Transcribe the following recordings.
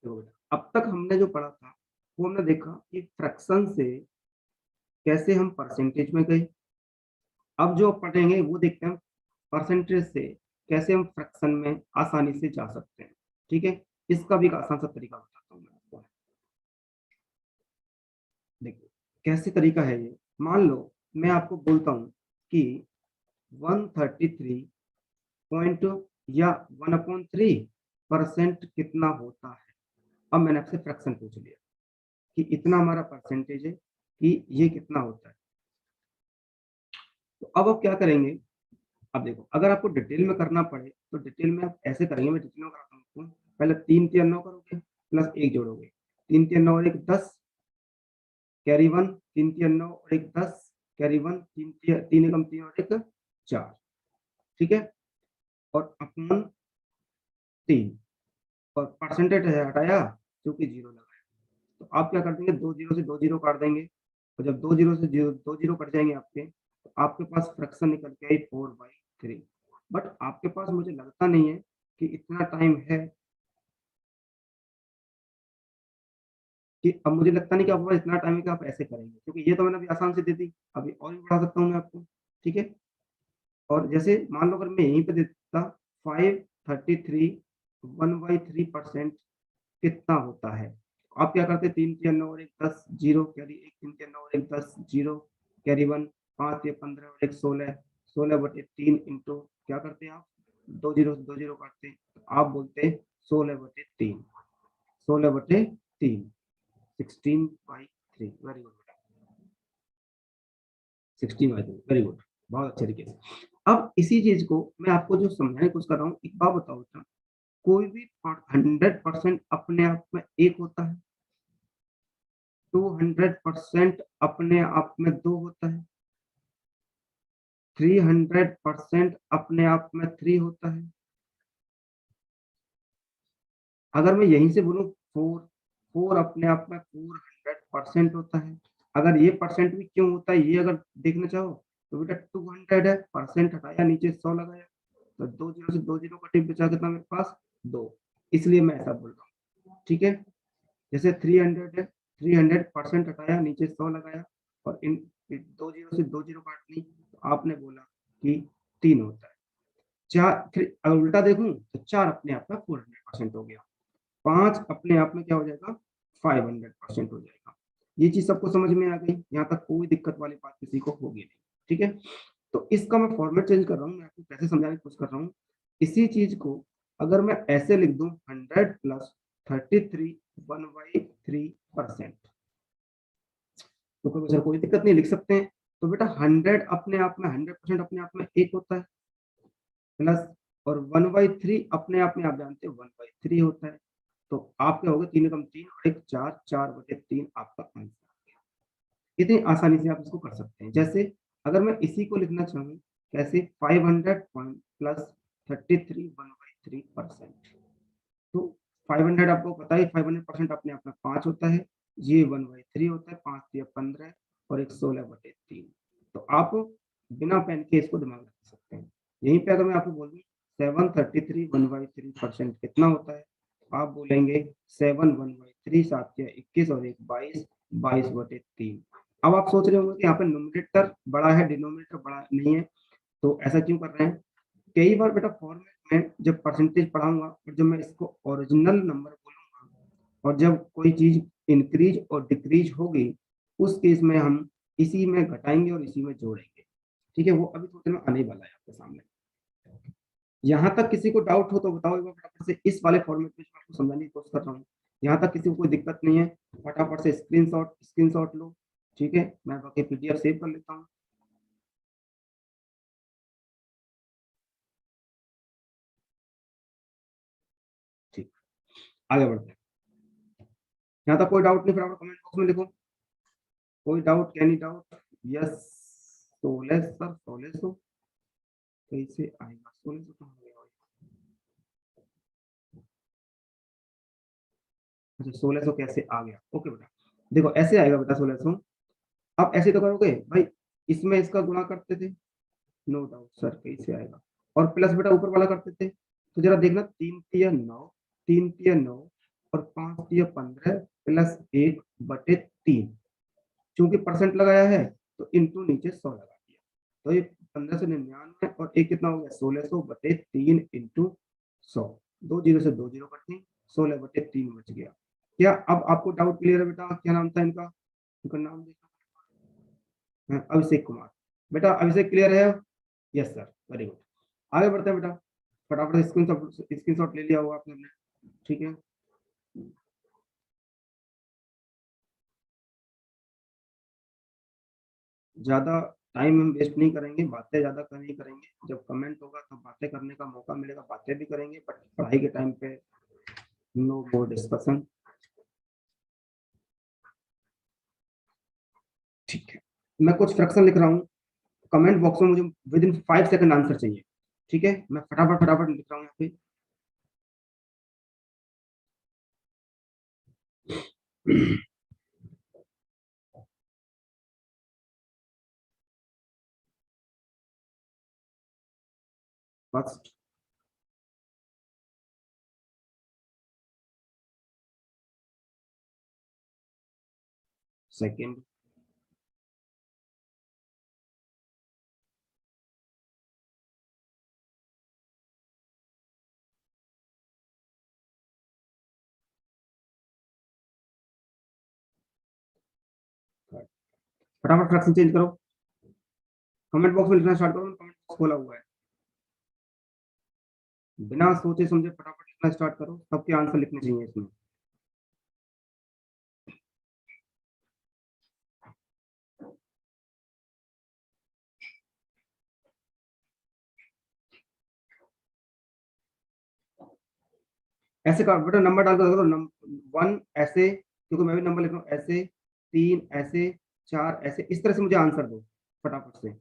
देखो बेटा, अब तक हमने जो पढ़ा था वो हमने देखा कि फ्रैक्शन से कैसे हम परसेंटेज में गए। अब जो पढ़ेंगे वो देखते हैं परसेंटेज से कैसे हम फ्रैक्शन में आसानी से जा सकते हैं। ठीक है, इसका भी एक आसान सा तरीका बताता हूँ मैं आपको। देखो कैसे तरीका है ये। मान लो मैं आपको बोलता हूँ कि 133 पॉइंट या 1/3% कितना होता है। अब मैंने आपसे फ्रैक्शन पूछ लिया कि इतना हमारा परसेंटेज है कि ये कितना होता है। तो अब आप क्या करेंगे। अब देखो अगर आपको डिटेल में करना पड़े तो डिटेल में आप ऐसे करेंगे। मैं डिटेल में कराता हूँ आपको। पहले 3 3 9 करोगे प्लस 1 जोड़ोगे। 3 3 9 और 1 10 कैरी 1। 3 3 9 और 1 10 कैरी 1। 3 एकम 3 और 1 4। ठीक है, और अपॉन 3 और परसेंटेज है हटाया क्योंकि जीरो लगाया। तो आप क्या कर देंगे, 2 जीरो से 2 जीरो काट देंगे। और जब 2 जीरो से 2 जीरो कट जाएंगे आपके, तो आपके पास फ्रैक्शन निकल के आई 4/3। बट आपके पास मुझे लगता नहीं है कि इतना टाइम है कि अब मुझे लगता नहीं कि आपके पास इतना टाइम है कि आप ऐसे करेंगे, क्योंकि ये तो मैंने अभी आसान से दे दी। अभी और भी बढ़ा सकता हूँ मैं आपको। ठीक है, और जैसे मान लो अगर मैं यहीं पे देता 533 1/3% कितना होता है। आप क्या करते, 3 3 9 और 1 10 जीरो कैरी 1। 3 3 9 और 1 10 जीरो कैरी 1। 5 3 15 और 1 16 16/3 इंटू क्या करते आप, 2 जीरो से 2 जीरो काटते। आप बोलते 16/3 16/3 16/3। वेरी गुड बेटा, 16/3 वेरी गुड, बहुत अच्छे तरीके से। अब इसी चीज को मैं आपको जो समझाने की कोशिश कर रहा हूँ, एक बात बताओ बेटा, कोई भी 100% अपने आप में एक होता है, 200% अपने आप में दो होता है, 300% अपने आप में 3 होता है। अगर मैं यहीं से बोलूँ 4 4 अपने आप में 400% होता है। अगर ये परसेंट भी क्यों होता है ये अगर देखना चाहो तो बेटा 200 है, परसेंट हटाया नीचे 100 लगाया, तो 2 जीरो से 2 जीरो का टिप बचा कितना मेरे पास 2। इसलिए मैं ऐसा बोल रहा हूँ। ठीक है, जैसे 300 है, 300% हटाया नीचे 100 लगाया और इन 2 जीरो से 2 जीरो काट ली, तो आपने बोला कि 3 होता है। 4 फिर अगर उल्टा देखूं तो 4 अपने आप में 400% हो गया, 5 अपने आप में क्या हो जाएगा 500% हो जाएगा। ये चीज सबको समझ में आ गई, यहाँ तक कोई दिक्कत वाली बात किसी को होगी नहीं। ठीक है, तो इसका मैं फॉर्मेट चेंज कर रहा हूँ, मैं आपको कैसे समझाने की कोशिश कर रहा हूँ। इसी चीज को अगर मैं ऐसे लिख दूं 100 प्लस 33 1/3%, तो कोई सर कोई दिक्कत नहीं, लिख सकते हैं। तो बेटा 100 अपने आप में 100% अपने आप में एक होता है, प्लस और 1/3 अपने आप में आप जानते हो 1/3 होता है। तो आप क्या होगा, 3 एकम 3 और 1 4 4/3 आपका आंसर। इतनी आसानी से आप इसको कर सकते हैं। जैसे अगर मैं इसी को लिखना चाहूँ कैसे, 500 पॉइंट प्लस 33 1/3%। तो 500 आपको पता है 500% अपने आप में 5 होता है, ये 1/3 होता है, 5 3 15 और 1 16/3। तो आप बिना पेन के इसको दिमाग रख सकते हैं। यहीं पे अगर मैं आपको बोल दूं 733 1/3% कितना होता है, आप बोलेंगे 7 1/3 7 या 21 और 1 22 22/3। अब आप सोच रहे होंगे कि यहाँ पे न्यूमरेटर बड़ा है डिनोमिनेटर बड़ा नहीं है, तो ऐसा क्यों कर रहे हैं। कई बार बेटा फॉर्मेट में जब परसेंटेज पढ़ाऊंगा और जब मैं इसको ओरिजिनल नंबर बोलूंगा और जब कोई चीज इंक्रीज और डिक्रीज होगी, उस केस में हम इसी में घटाएंगे और इसी में जोड़ेंगे। ठीक है, वो अभी थोड़ी देर में आने वाला है आपके सामने। यहाँ तक किसी को डाउट हो तो बताओ एक बार फटाफट से, इस वाले फॉर्मेट में आपको समझाने की कोशिश कर रहा हूँ। यहाँ तक किसी को कोई दिक्कत नहीं है, फटाफट से स्क्रीनशॉट लो। ठीक है, मैं बाकी पीडीएफ सेव कर लेता हूँ। ठीक, आगे बढ़ते हैं। यहाँ तक कोई डाउट नहीं, फटाफट कमेंट बॉक्स में लिखो कोई doubt, any doubt. Yes, 16 sir 1600 कैसे आएगा, 1600 कहाँ गया। अच्छा 1600 कैसे आ गया, ओके बेटा देखो ऐसे आएगा बेटा 1600। आप ऐसे तो करोगे भाई, इसमें इसका गुणा करते थे, नो डाउट सर कैसे आएगा, और प्लस बेटा ऊपर वाला करते थे। तो जरा देखना 3 3 9 3 3 9 और 5 दिया 15 प्लस 1/3, चूंकि परसेंट लगाया है तो इंटू नीचे 100 लगा दिया, तो ये 1599 और एक कितना हो गया 1600/3 इंटू 100, 2 जीरो से 2 जीरो कटती, 16/3 बच गया। क्या अब आपको डाउट क्लियर है बेटा? क्या नाम था इनका? इनका नाम देखा, अभिषेक कुमार। बेटा अभिषेक क्लियर है? Yes sir, very good. आगे बढ़ते हैं बेटा, फटाफट स्क्रीनशॉट ले लिया होगा आपने, ठीक है। ज्यादा टाइम हम वेस्ट नहीं करेंगे, बातें ज्यादा नहीं करेंगे, जब कमेंट होगा तो बातें करने का मौका मिलेगा, बातें भी करेंगे, बट पढ़ाई के टाइम पे नो मोर डिस्कशन, ठीक है। मैं कुछ फ्रैक्शन लिख रहा हूँ, कमेंट बॉक्स में मुझे विद इन 5 सेकंड आंसर चाहिए, ठीक है। मैं फटाफट फटाफट लिख रहा हूँ यहाँ पे। फर्स्ट, सेकेंड, फटाफट फ्रैक्शन चेंज करो, कमेंट बॉक्स में लिखना स्टार्ट करो, कमेंट बॉक्स खोला हुआ है, बिना सोचे समझे फटाफट लिखना स्टार्ट करो, सबके आंसर लिखने चाहिए इसमें। ऐसे का बेटा नंबर डाल कर करो, 1 ऐसे, क्योंकि मैं भी नंबर लिख रहा हूँ ऐसे, 3 ऐसे, 4 ऐसे, इस तरह से मुझे आंसर दो फटाफट से।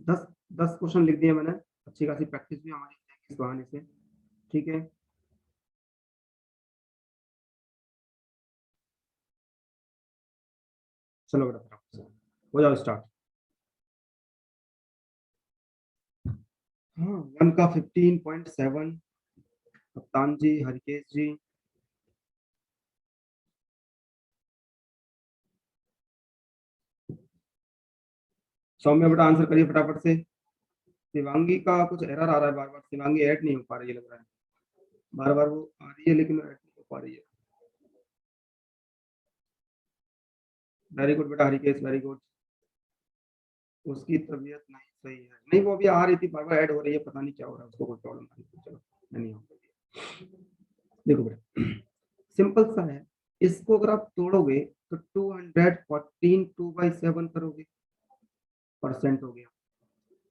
दस 10 क्वेश्चन लिख दिए मैंने, अच्छी खासी प्रैक्टिस भी हमारी हो जाएगी इस बहाने से, ठीक है। चलो बेटा फटाफट से हो जाओ स्टार्ट। हाँ, 1 का 15.7, कप्तान जी, हरिकेश जी, सौम्य बेटा आंसर करिए फटाफट से। शिवांगी का कुछ एरर आ रहा है बार बार, शिवांगी ऐड नहीं हो पा रही है लग रहा है, बार बार वो आ रही है लेकिन ऐड नहीं हो पा रही है। वेरी गुड बेटा हरिकेश, वेरी गुड। उसकी तबीयत नहीं सही है, नहीं वो अभी आ रही थी, बार बार ऐड हो रही है, पता नहीं क्या हो रहा है उसको, कोई प्रॉब्लम आ रही है, चलो नहीं हो रही है। देखो बेटा सिंपल सा है, इसको अगर आप तोड़ोगे तो 214 2/7 करोगे, परसेंट हो गया,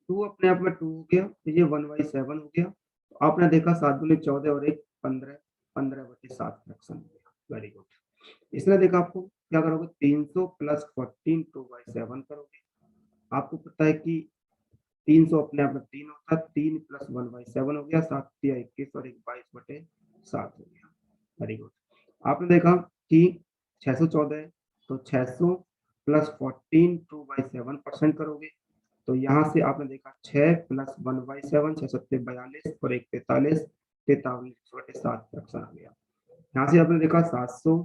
2 अपने आप में 2 हो गया, तो ये 1/7 हो गया, तो आपने देखा 7 दूनी 14 और 1 15, 15/7 फ्रैक्शन हो गया, वेरी गुड। इसने देखा आपको क्या करोगे, 300 प्लस 14 2/7 करोगे, आपको पता है कि 300 अपने आप में 3 होता है, 3 प्लस 1/7 हो गया, 7 या 21 और 22/7 हो गया। Very good. आपने देखा कि 614 है, तो 600 प्लस 14 2/7% करोगे, तो यहाँ से आपने देखा 6 प्लस 1/7 6 सत्ते 42 और 1 43 43/7 फ्रैक्शन आ गया। यहाँ से आपने देखा 700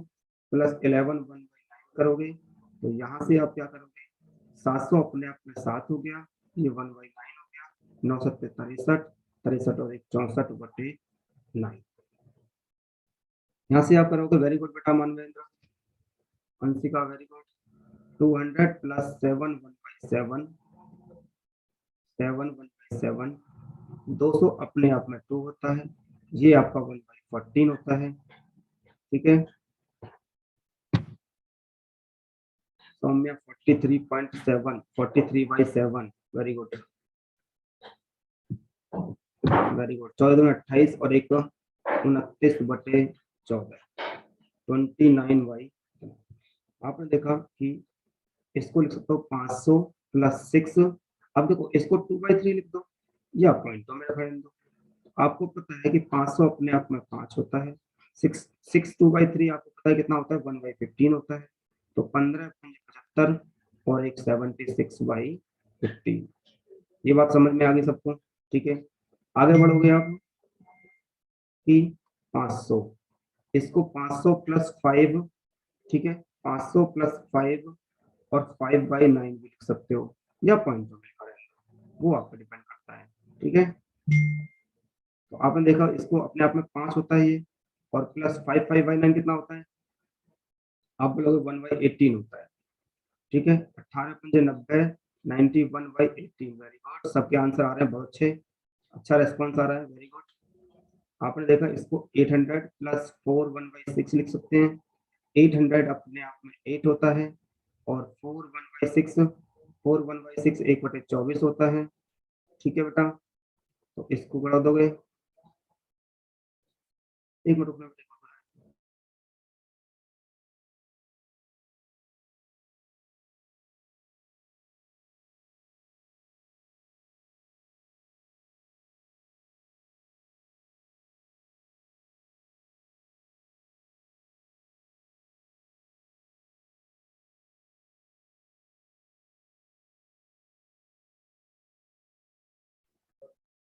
प्लस 11 1/9 करोगे, तो यहाँ से आप क्या करोगे, 700 अपने आप में 7 हो गया, ये 1/9 हो गया, 9 सत्ते 63 63 और 1 64/9। यहाँ से आप करोगे, वेरी गुड बेटा Manvendra, Anshika very good. 200 plus 7 1/7 7 1/7 200 अपने आप में 2 होता है, ये आपका 1/14 होता है। ठीक है, Saumya 43.7 43/7 very good very good. 14 28 और 1 29/14 29/। आपने देखा कि इसको लिख सकते हो 500 प्लस 6। अब देखो इसको 2/3 लिख दो या पॉइंटों में रखा दो। आपको पता है कि 500 अपने आप में 5 होता है, 6 2/3 आपको पता है कितना होता है, 1/15 होता है, तो 15 75 और एक 76/15। ये बात समझ में आ गई सबको? ठीक है, आगे बढ़ोगे आप कि 500, इसको 500 प्लस 5, ठीक है, 500 प्लस 5 और 5/9 भी लिख सकते हो या पॉइंट में करेंगे, वो आप पे डिपेंड करता है। ठीक है, तो आपने देखा इसको अपने आप में 5 होता है ये, और प्लस 5/9 कितना होता है, आप बोलोगे 1/18 होता है। ठीक है, 18 पंजे 90 91/18। वेरी गुड, सबके आंसर आ रहे हैं, बहुत अच्छे, अच्छा रेस्पॉन्स आ रहा है, वेरी गुड। आपने देखा इसको 800 प्लस 4 1/6 लिख सकते हैं। 800 अपने आप में 8 होता है, और 4 1/6 1/24 होता है। ठीक है बेटा, तो इसको बढ़ा दोगे, एक मिनट रुकना बेटा।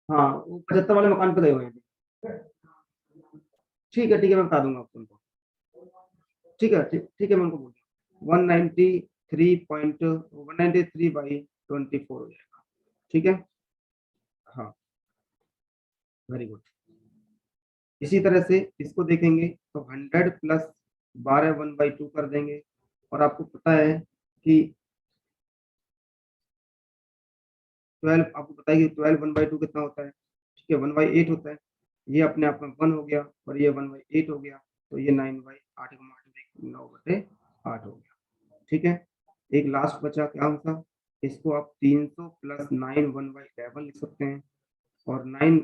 हाँ, वो 75 वाले मकान पे गए हुए हैं। ठीक है, मैं बता दूंगा आपको उनको। ठीक है, ठीक है, मैं उनको बोल दूंगा। 193 हो जाएगा। ठीक है, हाँ, वेरी गुड। इसी तरह से इसको देखेंगे तो 100 प्लस 12 1/2 कर देंगे, और आपको पता है कि 12, आपको पता है कि 12 1/2 कितना होता है, ठीक है, 1/8 होता है। ये अपने आप में 1 हो गया, और ये 1/8 हो गया, तो ये 9/8 9/8 हो गया। ठीक है, एक लास्ट बचा क्या होता, इसको आप 300 प्लस 9 1/11 लिख सकते हैं, और 9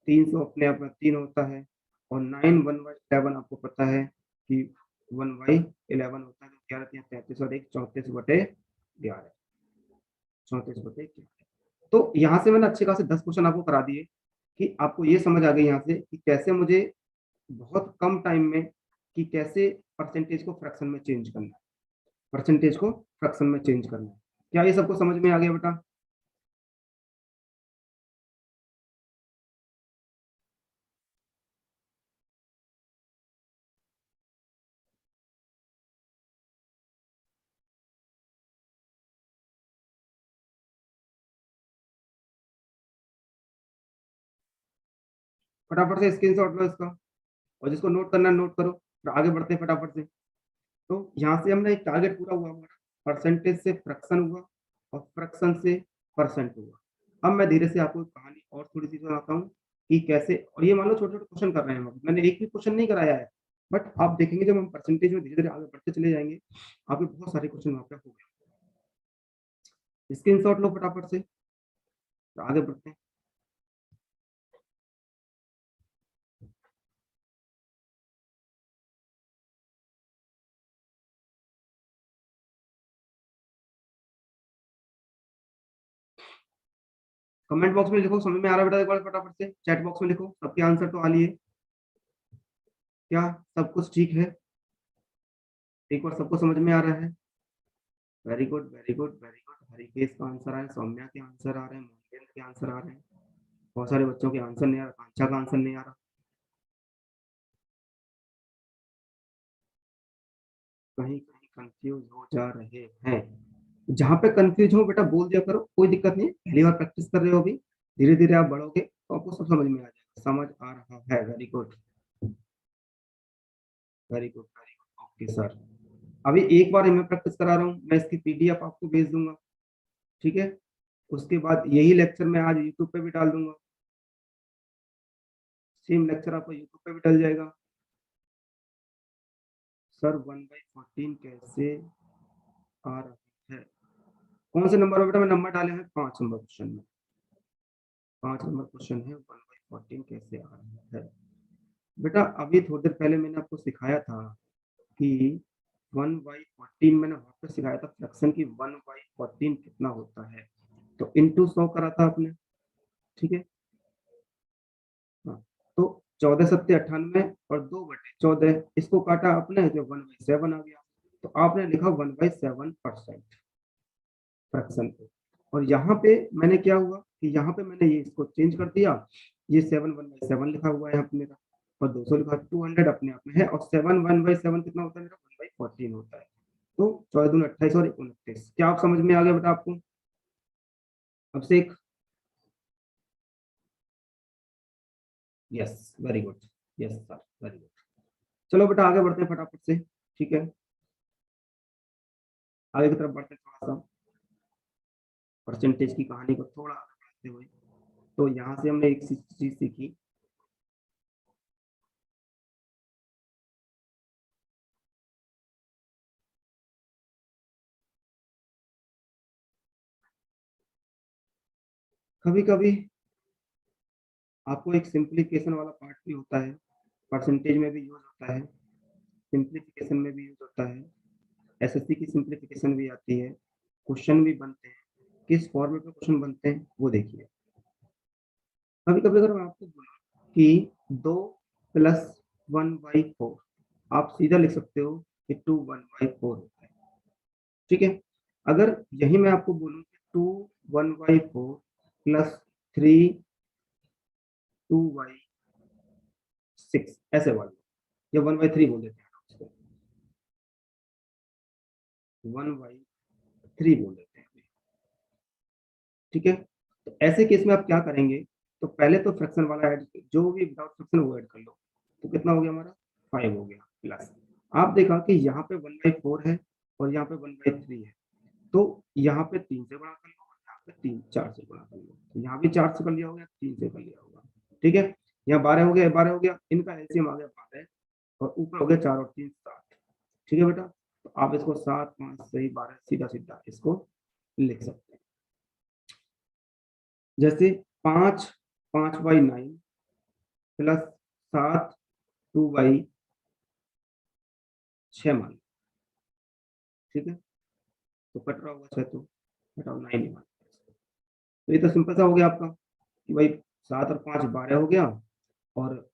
300 अपने आप में 3 होता है, और 9 1/11 आपको पता है कि 1/11 होता है, तो 11 3 33 और 1 34/11 34/11। तो यहाँ से मैंने अच्छे खासे 10 क्वेश्चन आपको करा दिए, कि आपको ये समझ आ गई यहाँ से कि कैसे मुझे बहुत कम टाइम में, कि कैसे परसेंटेज को फ्रैक्शन में चेंज करना है, परसेंटेज को फ्रैक्शन में चेंज करना है। क्या ये सबको समझ में आ गया बेटा? फटाफट से स्क्रीनशॉट लो इसका, और जिसको नोट करना है नोट करो, फिर आगे बढ़ते हैं फटाफट से। तो यहाँ से हमने एक टारगेट पूरा हुआ हमारा, परसेंटेज से फ्रैक्शन हुआ, और फ्रैक्शन से परसेंट हुआ। अब मैं धीरे से आपको कहानी और थोड़ी सी सुनाता हूँ कि कैसे, और ये मान लो छोटे छोटे क्वेश्चन कर रहे हैं हम, मैंने एक भी क्वेश्चन नहीं कराया है, बट आप देखेंगे जब हम परसेंटेज में धीरे धीरे आगे बढ़ते चले जाएंगे, आपके बहुत सारे क्वेश्चन वहाँ पे हो गए। स्क्रीन शॉट लो फटाफट से, तो आगे बढ़ते हैं। कमेंट बॉक्स में लिखो, समझ में आ रहा है बेटा? एक बार फटाफट से चैट बॉक्स में लिखो, सबके आंसर तो आ लिए। क्या सब कुछ ठीक है? एक बार सबको समझ में आ रहा है? Very good very good very good. Harikesh का आंसर आ रहा है, सौम्या के आंसर आ रहे हैं, मोहिंद्र के आंसर आ रहे हैं, बहुत सारे बच्चों के आंसर नहीं आ रहा, कांचा का आंसर नहीं आ रहा। कहीं कहीं कंफ्यूज हो जा रहे हैं। जहां पे कंफ्यूज हो बेटा बोल दिया करो, कोई दिक्कत नहीं है, पहली बार प्रैक्टिस कर रहे हो अभी, धीरे धीरे आप बढ़ोगे तो आपको सब समझ में आ जाएगा। समझ आ रहा है? Very good very good very good. Okay sir, अभी एक बार मैं प्रैक्टिस करा रहा हूँ, मैं इसकी पीडीएफ आपको भेज दूंगा, ठीक है? उसके बाद यही लेक्चर मैं आज यूट्यूब पे भी डाल दूंगा, सेम लेक्चर आपको यूट्यूब पे भी डल जाएगा। सर 1/14 कैसे आ रहा है? कौन से नंबर में बेटा? मैं नंबर डाले हैं 5 नंबर क्वेश्चन में, 5 नंबर क्वेश्चन है, 1/14 कैसे आ रहा है? बेटा अभी थोड़ी देर पहले मैंने आपको सिखाया था कि 1/14 मैंने वहां पे सिखाया था फ्रैक्शन की 1/14 कितना होता है, तो इंटू 100 करा था आपने, ठीक है? हाँ, तो 14×7 = 98 और 2/14 इसको काटा आपने जो 1/7 आ गया, तो आपने लिखा 1/7% फ्रैक्शन को। और यहाँ पे मैंने क्या हुआ कि यहाँ पे मैंने ये इसको चेंज कर दिया, ये 7 1/7 लिखा हुआ है यहाँ पे मेरा, और 200 लिखा, 200 अपने आप में है, और 7 1/7 कितना होता है मेरा? 1/14 होता है। तो 14×2 = 28 और 29। क्या आप समझ में आ गया बेटा आपको? अब से एक, yes very good, yes sir very good. चलो बेटा आगे बढ़ते हैं फटाफट से, ठीक है? आगे की तरफ बढ़ते हैं थोड़ा सा, परसेंटेज की कहानी को थोड़ा आगे बढ़ाते हुए। तो यहाँ से हमने एक चीज सीखी, कभी कभी आपको एक सिंप्लीफिकेशन वाला पार्ट भी होता है, परसेंटेज में भी यूज होता है, सिंप्लीफिकेशन में भी यूज होता है, एसएससी की सिंप्लीफिकेशन भी आती है, क्वेश्चन भी बनते हैं। किस फॉर्मेट में क्वेश्चन बनते हैं वो देखिए। कभी कभी अगर मैं आपको बोलूं कि 2 + 1/4, आप सीधा लिख सकते हो कि 2 1/4 होता है, ठीक है? अगर यही मैं आपको बोलूं कि 2 1/4 प्लस 3 2/6 ऐसे वाले, या 1/3 बोल देते हैं उसको, 1/3 बोल देते हैं, ठीक है? तो ऐसे केस में आप क्या करेंगे? तो पहले तो फ्रैक्शन वाला ऐड, जो भी विदाउट फ्रैक्शन वो ऐड कर लो, तो कितना हो गया हमारा? 5 हो गया प्लस। आप देखा कि यहाँ पे 1/4 है और यहाँ पे 1/3 है, तो यहाँ पे 3 से गुणा कर लो और यहाँ पे 4 से गुणा कर लो, तो यहाँ भी 4 से कर लिया होगा, 3 से कर लिया होगा, ठीक है? यहाँ 12 हो गया, 12 हो गया, इनका एलसीएम आ गया 12 और ऊपर हो गया 4 और 3 7, ठीक है बेटा? तो आप इसको 7 5 सही 12 सीधा सीधा इसको लिख सकते हैं। जैसे 5 5/9 प्लस 7 2/6 मान, ठीक है? तो कट रहा होगा 6, तो घटाओ 9 ही मान। तो ये तो सिंपल सा हो गया आपका कि भाई 7 और 5 12 हो गया, और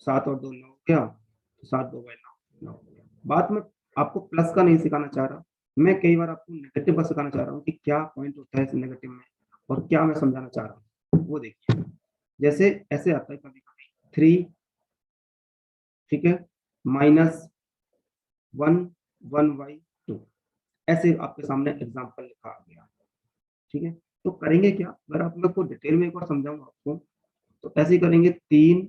7 और 2 9 हो गया, तो 7 2/9 9 हो गया। बात में आपको प्लस का नहीं सिखाना चाह रहा, मैं कई बार आपको नेगेटिव का सिखाना चाह रहा हूँ कि क्या पॉइंट होता है इस नेगेटिव में और क्या मैं समझाना चाह रहा हूँ, वो देखिए। जैसे ऐसे आता है कभी कभी 3, ठीक है, -1 1/2, ऐसे आपके सामने एग्जाम्पल लिखा आ गया, ठीक है? तो करेंगे क्या? अगर आप लोग को डिटेल में एक बार समझाऊंगा आपको, तो ऐसे ही करेंगे, 3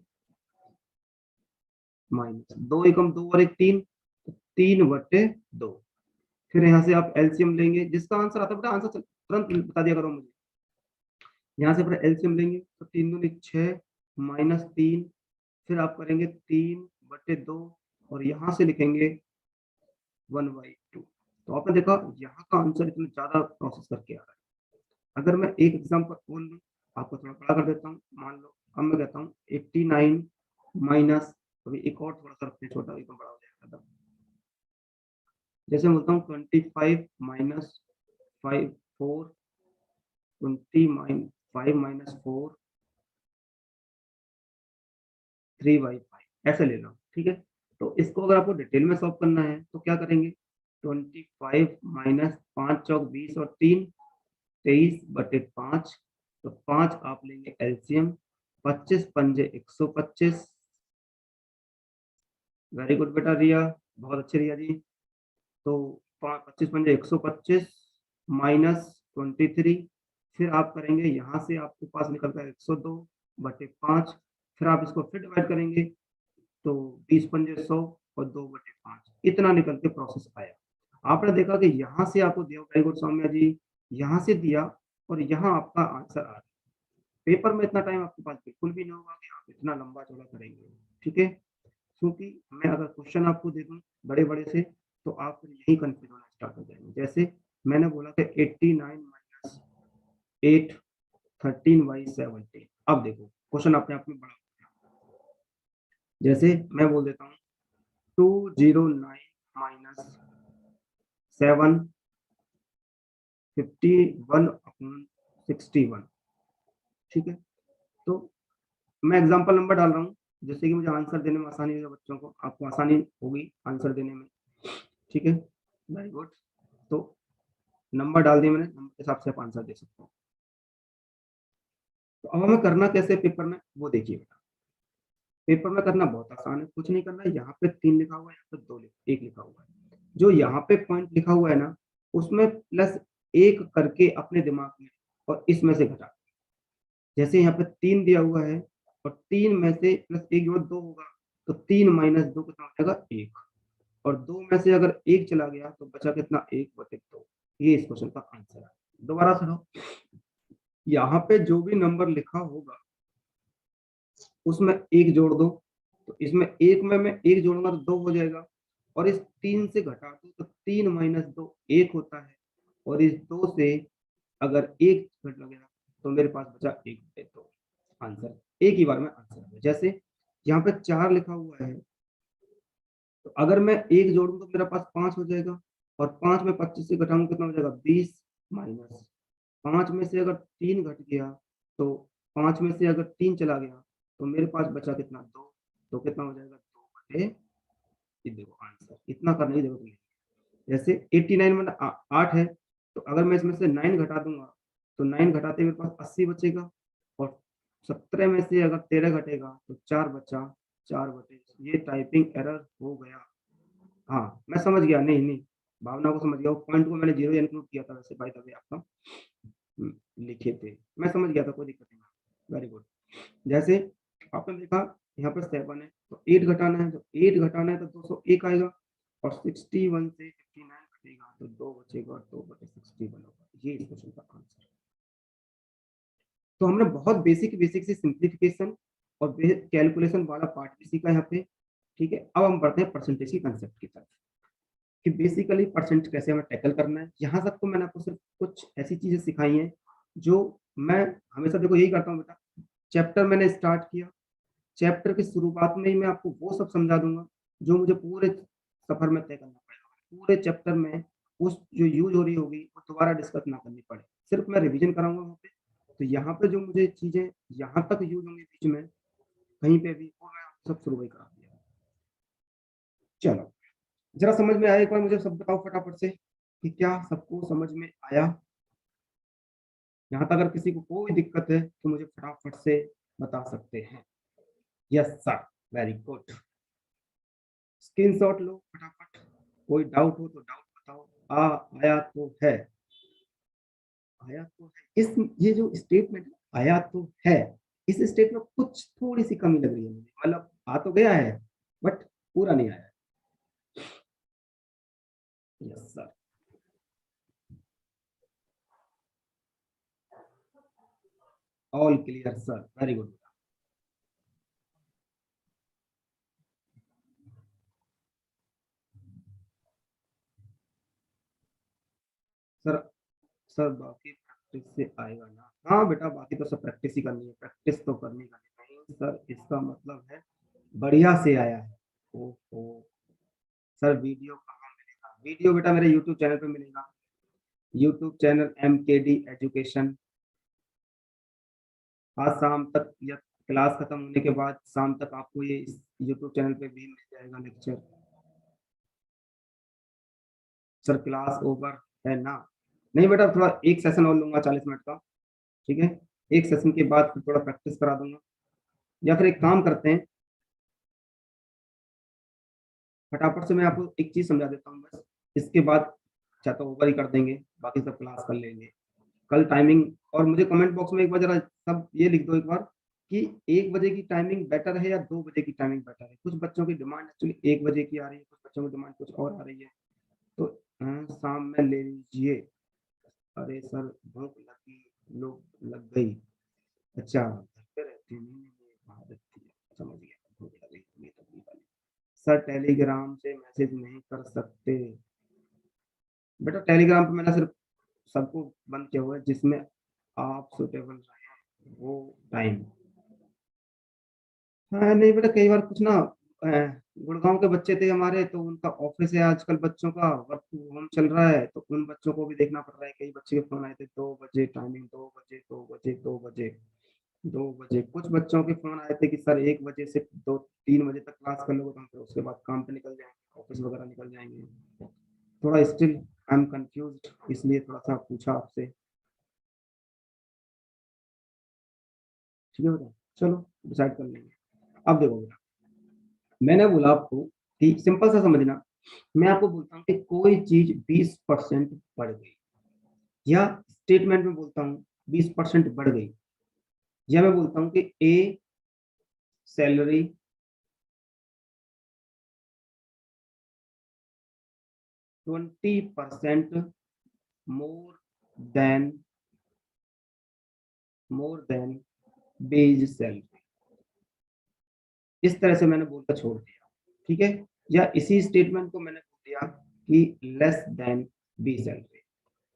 माइनस 2 एकम 2 और 1 3, 3/2। फिर यहाँ से आप एलसीएम लेंगे, जिसका आंसर आता है बेटा आंसर तुरंत बता दिया करो मुझे। यहाँ से फिर एलसीएम लेंगे तो 3 दूनी 6 -3, फिर आप करेंगे 3/2 और यहाँ से लिखेंगे 1/2। तो आपने देखा यहाँ का आंसर इतना ज्यादा प्रोसेस करके आ रहा है। अगर मैं एक एग्जाम्पल बोल लूँ, आपको थोड़ा बड़ा कर देता हूँ, मान लो अब मैं कहता हूँ 89 माइनस, अभी एक और थोड़ा सा रखते हैं, छोटा एकदम बड़ा हो जाएगा, जैसे बोलता हूँ 25 - 5 4 20 - 5 माइनस 4 3/5 ऐसे ले लो, ठीक है। तो इसको अगर आपको डिटेल में सॉल्व करना है तो क्या करेंगे, 25 माइनस 5 चौक 20 और 3 23/5। तो 5 आप लेंगे एलसीएम, 25 पंजे 125। वेरी गुड बेटा रिया, बहुत अच्छे रिया जी। तो 25 पंजे 125 माइनस 23। फिर आप करेंगे यहाँ से आपके पास निकलता है 102/5। फिर आप इसको फिर डिवाइड करेंगे तो 20 पंजे 100 और 2/5 इतना निकल के प्रोसेस आया। आपने देखा कि यहाँ से आपको दिया, वेरी गुड सौम्या जी, यहाँ से दिया और यहाँ आपका आंसर आ रहा है। पेपर में इतना टाइम आपके पास बिल्कुल भी नहीं होगा कि आप इतना लंबा चौड़ा करेंगे, ठीक है। क्योंकि मैं अगर क्वेश्चन आपको दे दूं बड़े बड़े से तो आप फिर यही कंफ्यूज होना स्टार्ट हो जाएंगे। जैसे मैंने बोला कि 89 माइनस 8 13/17। अब देखो क्वेश्चन अपने आप में बड़ा हो गया। जैसे मैं बोल देता हूँ 209 माइनस 7 51/61, ठीक है। तो मैं एग्जांपल नंबर डाल रहा हूँ जिससे कि मुझे आंसर देने में आसानी हो जाए, बच्चों को आपको आसानी होगी आंसर देने में, ठीक है। Very good. तो नंबर डाल दिए मैंने, नंबर के हिसाब से आप आंसर दे सकते हो। तो अब हमें करना कैसे पेपर में वो देखिए बेटा। पेपर में करना बहुत आसान है, कुछ नहीं करना है। यहाँ पे 3 लिखा हुआ है, यहाँ पे 2 1 लिखा हुआ है। जो यहाँ पे पॉइंट लिखा हुआ है ना, उसमें प्लस 1 करके अपने दिमाग में और इसमें से घटा। जैसे यहाँ पे 3 दिया हुआ है और 3 में से प्लस 1 जोड़ 2 होगा, तो 3 माइनस 2 कितना हो जाएगा 1। और 2 में से अगर 1 चला गया तो बचा कितना 1/2। ये इस क्वेश्चन का आंसर है। दोबारा सुनो, यहाँ पे जो भी नंबर लिखा होगा उसमें 1 जोड़ दो, तो इसमें 1 में मैं 1 जोड़ूंगा तो 2 हो जाएगा। और इस 3 से घटा दो तो 3 माइनस 2 1 होता है। और इस 2 से अगर 1 घट गया तो मेरे पास बचा 1/2 आंसर। एक ही बार में आंसर है। जैसे यहाँ पे 4 लिखा हुआ है, तो अगर मैं 1 जोड़ूं तो मेरा पास 5 हो जाएगा। और 5 में 25 से घटाऊंगा कितना हो जाएगा 20। माइनस 5 में से अगर 3 घट गया तो 5 में से अगर 3 चला गया तो मेरे पास बचा कितना 2। तो कितना हो जाएगा 2/, ये देखो आंसर। इतना करने की जरूरत नहीं है। जैसे 89 में 8 है, तो अगर मैं इसमें से 9 घटा दूंगा तो 9 घटाते मेरे पास 80 बचेगा। और 17 में से अगर 13 घटेगा तो 4 बचा 4/, ये टाइपिंग एरर हो गया। हाँ मैं समझ गया, नहीं नहीं भावना को समझ गया। वो पॉइंट को मैंने 0 इंक्लूड किया था वैसे, बाय द वे आपका लिखे थे, मैं समझ गया था, कोई दिक्कत नहीं। Very good. जैसे आपने देखा यहाँ पर 7 है तो 8 घटाना है, तो 8 घटाना है तो 201 आएगा। और 61 से 59 घटेगा तो 2 बचेगा और 2/61 होगा। ये इस क्वेश्चन का आंसर। तो हमने बहुत बेसिक बेसिक से सिंप्लीफिकेशन और कैलकुलेशन वाला पार्ट भी सीखा यहाँ पे, ठीक है। अब हम बढ़ते हैं परसेंटेज की कंसेप्ट की तरफ कि बेसिकली परसेंट कैसे हमें टैकल करना है। यहाँ तक तो मैंने आपको सिर्फ कुछ ऐसी चीजें सिखाई हैं जो मैं हमेशा देखो यही करता हूँ बेटा। चैप्टर मैंने स्टार्ट किया, चैप्टर की शुरुआत में ही मैं आपको वो सब समझा दूंगा जो मुझे पूरे सफर में तय करना पड़ेगा। पूरे चैप्टर में उस जो यूज हो रही होगी वो दोबारा डिस्कस ना करनी पड़े, सिर्फ मैं रिवीजन कराऊंगा वहाँ पे। तो यहाँ पे जो मुझे चीजें यहाँ तक यूज होंगी बीच में कहीं पे भी, वो मैं सब शुरू ही करा दिया। चलो जरा समझ में आया, एक बार मुझे सब बताओ फटाफट से कि क्या सबको समझ में आया। यहाँ तक अगर किसी को कोई दिक्कत है तो मुझे फटाफट से बता सकते हैं। Yes sir, very good. Screenshot लो फटाफट, कोई डाउट हो तो डाउट बताओ। आया तो है, आया तो है। इस ये जो स्टेटमेंट आया तो है, इस स्टेटमेंट में कुछ थोड़ी सी कमी लग रही है मुझे, मतलब आ तो गया है बट पूरा नहीं आया। Yes sir, all clear sir, very good. Sir sir बाकी प्रैक्टिस से आएगा ना? हाँ बेटा बाकी तो सब प्रैक्टिस ही करनी है, प्रैक्टिस तो करनी करनी नहीं सर, इसका मतलब है बढ़िया से आया है। ओहो सर, वीडियो कहाँ मिलेगा? वीडियो बेटा मेरे यूट्यूब चैनल पे मिलेगा। YouTube channel MKD education. आज शाम तक या क्लास खत्म होने के बाद शाम तक आपको ये इस यूट्यूब चैनल पे भी मिल जाएगा लेक्चर। सर क्लास ओवर है ना? नहीं बेटा, थोड़ा एक सेशन और लूंगा 40 मिनट का, ठीक है? एक सेशन के बाद फिर थोड़ा प्रैक्टिस करा दूंगा, या फिर एक काम करते हैं, फटाफट से मैं आपको एक चीज समझा देता हूँ बस, इसके बाद चाहे तो ओवर ही कर देंगे, बाकी सब क्लास कर लेंगे। कल टाइमिंग, और मुझे कमेंट बॉक्स में एक बार जरा सब ये लिख दो एक बार कि 1 बजे की टाइमिंग बेटर है या 2 बजे की टाइमिंग बेटर है। कुछ बच्चों की डिमांड एक्चुअली 1 बजे की आ रही है, कुछ बच्चों की डिमांड कुछ और आ रही है, तो शाम में ले लीजिए। अरे सर भूख लगी, लोग लग गई। अच्छा, घर पे रहती नहीं, बाहर रहती है, समझ गया, भूख लगी ये तकलीफ वाली। सर टेलीग्राम से मैसेज नहीं कर सकते बेटा, टेलीग्राम पे मैंने सिर्फ सबको बंद किया हुआ है जिसमें आप सुटेबल रहे वो टाइम। हाँ नहीं बेटा, कई बार कुछ ना अ, गुड़गांव के बच्चे थे हमारे, तो उनका ऑफिस है आजकल, बच्चों का वर्क फ्रॉम होम चल रहा है, तो उन बच्चों को भी देखना पड़ रहा है। कई बच्चे के फोन आए थे 2 बजे टाइमिंग, 2 बजे 2 बजे 2 बजे 2 बजे। कुछ बच्चों के फोन आए थे कि सर 1 बजे से 2-3 बजे तक क्लास कर लोगे, तो हम फिर उसके बाद काम पे निकल जाएंगे, ऑफिस वगैरह निकल जाएंगे। थोड़ा स्टिल आई एम कंफ्यूज, इसलिए थोड़ा सा पूछा आपसे। ठीक है बेटा, चलो डिसाइड कर लेंगे। अब देखो बेटा, मैंने बोला आपको कि सिंपल सा समझना, मैं आपको बोलता हूँ कि कोई चीज 20% बढ़ गई, या स्टेटमेंट में बोलता हूँ 20% बढ़ गई, या मैं बोलता हूँ कि A salary 20% more than B's salary, इस तरह से मैंने बोलकर छोड़ दिया, ठीक है? या इसी स्टेटमेंट को मैंने बोल दिया कि लेस देन बी सैलरी।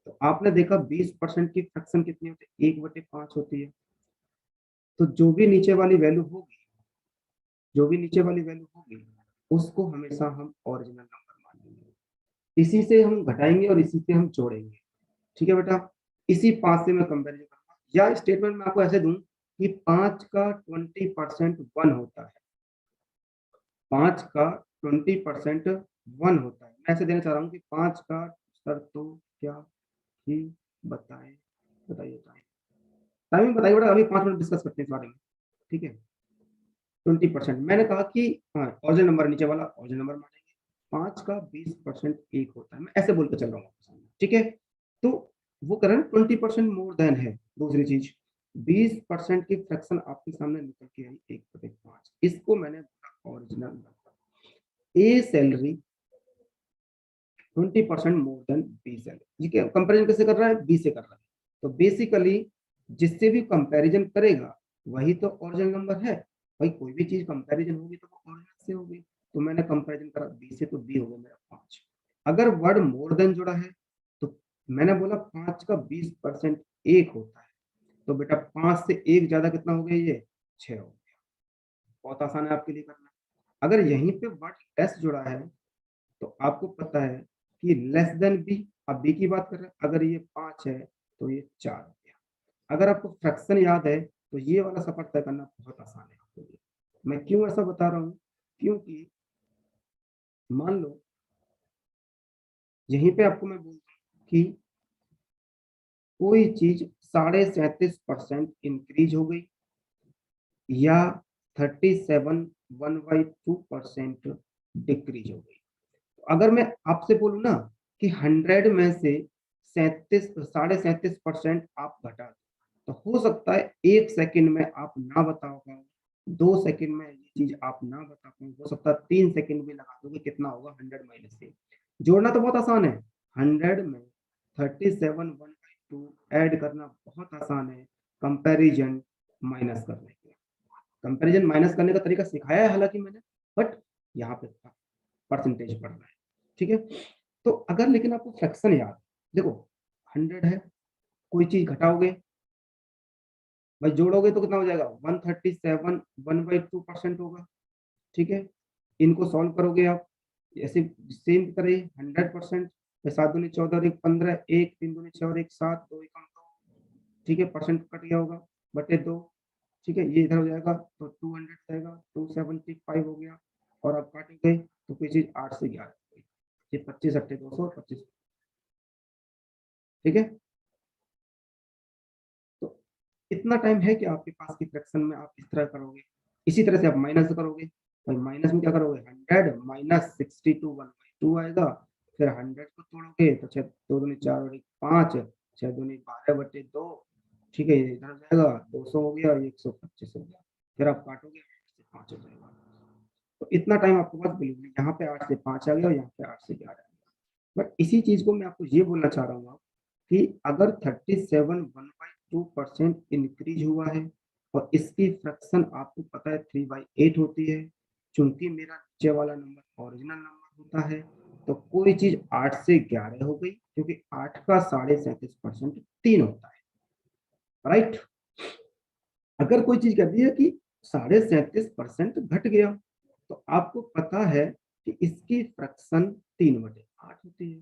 तो आपने देखा 20% की फ्रैक्शन कितनी होती है? 1/5 होती है। तो जो भी नीचे वाली वैल्यू होगी, जो भी नीचे वाली वैल्यू होगी, उसको हमेशा हम ओरिजिनल नंबर मानेंगे। इसी से हम घटाएंगे और इसी से हम जोड़ेंगे, ठीक है बेटा? इसी 5 से मैं कंपेरिजन करूंगा, या स्टेटमेंट में आपको ऐसे दूं कि 5 का 20% 1 होता है, 5 का 20% 1 होता है। मैं ऐसे देना चाह रहा हूँ कि 5 का, सर तो क्या ही बताए, बताइए टाइमिंग बताइए बेटा, अभी 5 मिनट डिस्कस करते हैं इस बारे में, ठीक है? 20% मैंने कहा कि हाँ ऑरिजिनल नंबर नीचे वाला ऑरिजिनल नंबर मानेंगे। 5 का 20% 1 होता है, मैं ऐसे बोल के चल रहा हूँ, ठीक है? तो वो कर रहे हैं 20% मोर देन है। दूसरी चीज, 20% की फ्रैक्शन आपके सामने निकल के आई 1/5, इसको मैंने original number. A salary 20% more than B salary, ये कंपेरिजन कैसे कर रहा है? बी से कर रहा है। तो बेसिकली जिससे भी कंपैरिजन करेगा वही तो ओरिजिनल नंबर है। भाई कोई भी चीज कंपैरिजन होगी तो वो ओरिजिनल से होगी। तो मैंने कंपैरिजन करा बी से, तो बी हो गया मेरा 5। अगर वर्ड मोर देन जुड़ा है तो मैंने बोला 5 का 20% 1 होता है, तो बेटा 5 से 1 ज्यादा कितना हो गया? ये 6 हो गया। बहुत आसान है आपके लिए करना। अगर यहीं पे वर्ड लेस जुड़ा है तो आपको पता है कि लेस देन बी, अब बी की बात कर रहे हैं, अगर ये 5 है तो ये 4 हो गया। अगर आपको फ्रैक्शन याद है तो ये वाला सफर तय करना बहुत आसान है आपके लिए। मैं क्यों ऐसा बता रहा हूँ? क्योंकि मान लो यहीं पे आपको मैं बोलता हूँ कि कोई चीज 37.5% इंक्रीज हो गई, या 37.1/2% डिक्रीज हो गई। अगर मैं आपसे बोलूँ ना कि 100 में से 37.5% आप घटा दो, तो हो सकता है 1 सेकंड में आप ना बता पाओ, 2 सेकंड में ये चीज़ आप ना बता पाओ, हो सकता है 3 सेकंड भी लगा दोगे, कितना होगा 100 माइनस से। जोड़ना तो बहुत आसान है, 100 में 37.1/2 ऐड करना बहुत आसान है, कंपैरिजन माइनस करने के। कंपैरिजन माइनस करने का तरीका सिखाया है हालाँकि मैंने, बट यहाँ पे परसेंटेज पढ़ना है, ठीक है? तो अगर लेकिन आपको फ्रैक्शन याद, देखो 100 है, कोई चीज़ घटाओगे, भाई जोड़ोगे तो कितना हो जाएगा? 137 1/2% होगा, ठीक है? इनको सॉल्व करोगे आप, ऐसे सेम तरह ही 100%, 7 दूनी 14 और 1 15, 1 3 दूनी 6 और 1 7, 2 एकम 2, ठीक है? परसेंट कट गया होगा, बटे 2, ठीक है, ये इधर हो जाएगा तो 200 जाएगा, 275 हो गया, और अब काटेंगे तो कोई चीज 8 से 11 हो गई, ये 25 अट्ठे 225। ठीक है, तो इतना टाइम है कि आपके पास की फ्रैक्शन में आप इस तरह करोगे। इसी तरह से आप माइनस करोगे, और माइनस में क्या करोगे, 100 माइनस 62 1/2 आएगा, फिर 100 को तोड़ोगे तो 6 2 दूनी 4 और 1 5, 6 दूनी 12/2। ठीक है, ये इधर हो जाएगा 200 हो गया, 125 हो गया, फिर आप काटोगे 8 से 5 हो जाएगा। तो इतना टाइम आपके पास बिल्कुल, यहाँ पे 8 से 5 आ गया और यहाँ पे 8 से 11 आ गया। बट इसी चीज को मैं आपको ये बोलना चाह रहा हूँ कि अगर 37 1/2% इंक्रीज हुआ है और इसकी फ्रैक्शन आपको पता है 3/8 होती है, चूंकि मेरा नीचे वाला नंबर ओरिजिनल नंबर होता है, तो कोई चीज 8 से 11 हो गई, क्योंकि 8 का 37.5% 3 होता है, राइट। अगर कोई चीज कहती है कि 37.5% घट गया, तो आपको पता है कि इसकी फ्रैक्शन 3/8 होती है,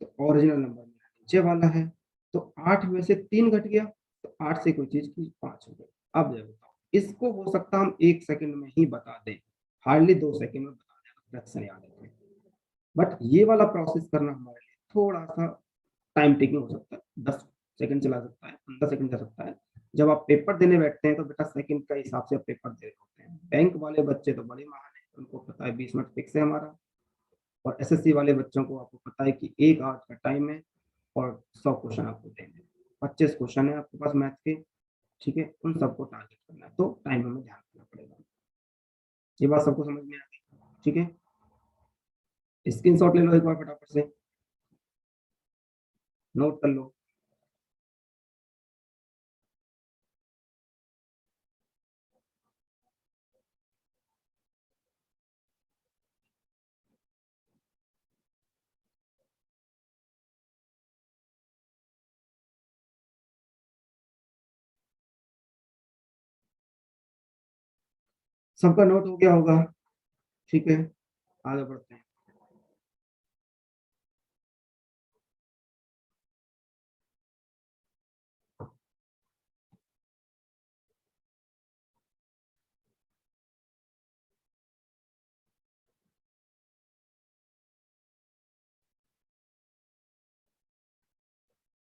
तो ओरिजिनल नंबर मेरा नीचे वाला है, तो 8 में से 3 घट गया, तो 8 से कोई चीज की 5 हो गई। अब ये बताओ, इसको हो सकता हम 1 सेकंड में ही बता दें, हार्डली 2 सेकंड में बता दें फ्रैक्शन याद है, बट ये वाला प्रोसेस करना हमारे लिए थोड़ा सा टाइम टेकिंग हो सकता है, 10 सेकंड चला सकता है, 15 सेकंड जा सकता है। जब आप पेपर देने बैठते हैं तो बेटा सेकंड का हिसाब से पेपर दे रहे होते हैं। बैंक वाले बच्चे तो बड़े महान हैं, उनको पता है 20 मिनट फिक्स है हमारा, और एसएससी वाले बच्चों को आपको पता है कि 1 आवर का टाइम है और 100 क्वेश्चन आपको देंगे, 25 क्वेश्चन है आपके पास मैथ के। ठीक है, उन सबको टारगेट करना है, तो टाइम हमें ध्यान रखना पड़ेगा। ये बात सबको समझ में आ गई? ठीक है, स्क्रीनशॉट ले लो एक बार फटाफट से, नोट कर लो। सबका नोट हो गया होगा? ठीक है, आगे बढ़ते हैं।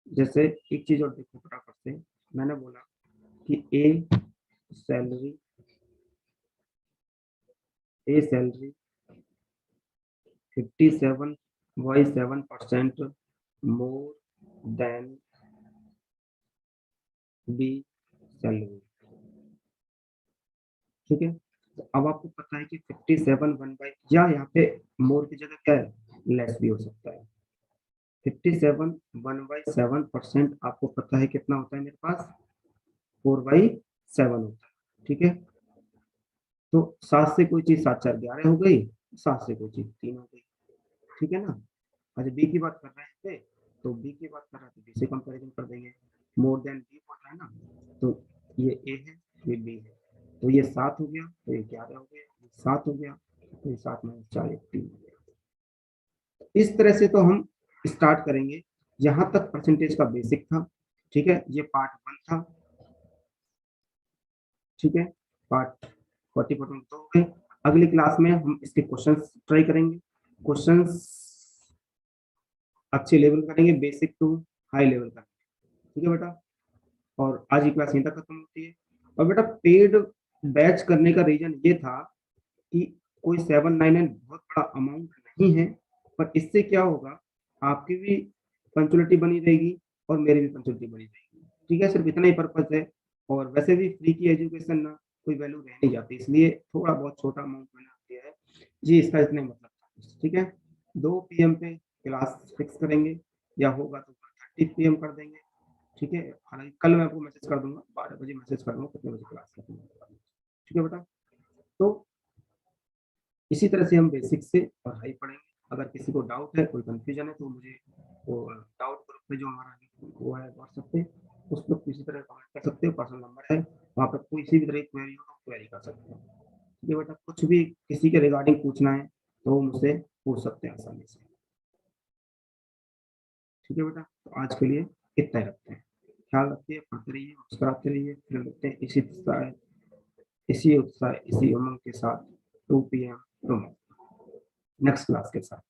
जैसे एक चीज और देखो फटाफट से, मैंने बोला कि salary A salary 57.7% more than B salary. ठीक है, तो अब आपको पता है कि 57 वन बाई, या यहाँ पे मोर की जगह क्या है, लेस भी हो सकता है। 57 1/7% आपको पता है कितना होता है मेरे पास, 4/7 होता है। ठीक है, तो 7 से कोई चीज 7 4 11 हो गई, 7 से कोई चीज 3 हो गई। ठीक है ना। अच्छा, बी की बात कर रहे थे, तो बी की बात कर रहे थे, बी से कंपैरिजन कर देंगे, मोर देन बी बोल रहा है ना, तो ये ए है, ये बी है, तो ये 7 हो गया, तो ये 11 हो गया, ये 7 हो गया, तो ये 7 में 4 3 हो गया। इस तरह से तो हम स्टार्ट करेंगे। यहाँ तक परसेंटेज का बेसिक था। ठीक है, ये पार्ट 1 था। ठीक है, पार्ट 40% तो हो गए। अगली क्लास में हम इसके क्वेश्चंस ट्राई करेंगे, क्वेश्चंस अच्छे लेवल करेंगे, बेसिक टू हाई लेवल का। ठीक है बेटा, और आज की क्लास यहीं तक खत्म होती है। और बेटा पेड बैच करने का रीजन ये था कि कोई 799 बहुत बड़ा अमाउंट नहीं है, पर इससे क्या होगा, आपकी भी पंचुअलिटी बनी रहेगी और मेरी भी पंचुअलिटी बनी रहेगी। ठीक है, सिर्फ इतना ही पर्पज है। और वैसे भी फ्री की एजुकेशन ना कोई वैल्यू रह नहीं जाती, इसलिए थोड़ा बहुत छोटा अमाउंट मैंने दिया है जी, इसका इतना मतलब था। ठीक है, 2 PM पे क्लास फिक्स करेंगे, या होगा तो 30 PM कर देंगे। ठीक है, हालांकि कल मैं आपको मैसेज कर दूंगा, 12 बजे मैसेज कर दूंगा कितने बजे क्लास खत्म होगा। ठीक है बेटा, तो इसी तरह से हम बेसिक से और हाई पढ़ेंगे। अगर किसी को डाउट है, कोई कंफ्यूजन है, तो मुझे वो डाउट ग्रुप पे जो हमारा वो है व्हाट्सएप पे, उस पर किसी तरह कमेंट कर सकते हो, पर्सनल नंबर है, वहाँ पर किसी भी तरह की क्वेरी हो तो क्वेरी कर सकते हो। ठीक है बेटा, कुछ भी किसी के रिगार्डिंग पूछना है तो मुझसे पूछ सकते हैं आसानी से। ठीक है बेटा, तो आज के लिए इतना ही रखते हैं। ख्याल रखिए, पढ़ते रहिए, मुस्कुराते रहिए, फिर मिलते हैं इसी तरह इसी उत्साह इसी उमंग के साथ 2 PM नेक्स्ट क्लास के साथ।